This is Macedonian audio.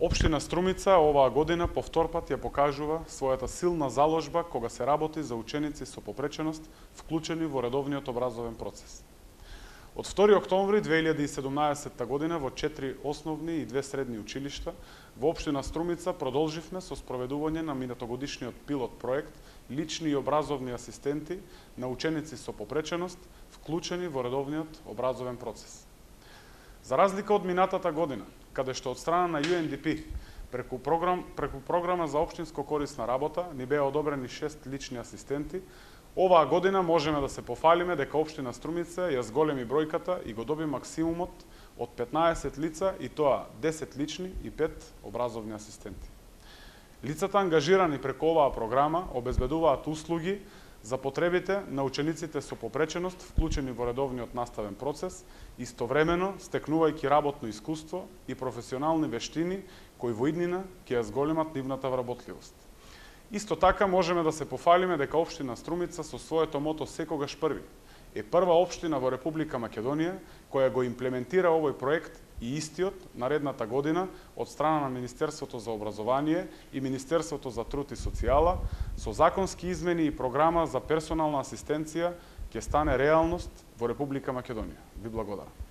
Општина Струмица оваа година по втор пат ја покажува својата силна заложба кога се работи за ученици со попреченост вклучени во редовниот образовен процес. Од 2 октомври 2017 година во 4 основни и 2 средни училишта во општина Струмица продолживме со спроведување на минатогодишниот пилот проект лични и образовни асистенти на ученици со попреченост вклучени во редовниот образовен процес. За разлика од минатата година, каде што од страна на UNDP преку програма за општинско корисна работа ни беа одобрени 6 лични асистенти, оваа година можеме да се пофалиме дека општина Струмица ја зголеми бројката и го доби максимумот од 15 лица, и тоа 10 лични и 5 образовни асистенти. Лицата ангажирани преку оваа програма обезбедуваат услуги за потребите на учениците со попреченост вклучени во редовниот наставен процес, истовремено стекнувајќи работно искуство и професионални вештини кои во иднина ќе ја зголемат нивната вработливост. Исто така можеме да се пофалиме дека општина Струмица со своето мото секогаш први е прва општина во Република Македонија која го имплементира овој проект и истиот наредната година од страна на Министерството за образование и Министерството за труд и социјала со законски измени и програма за персонална асистенција ќе стане реалност во Република Македонија. Ви благодарам.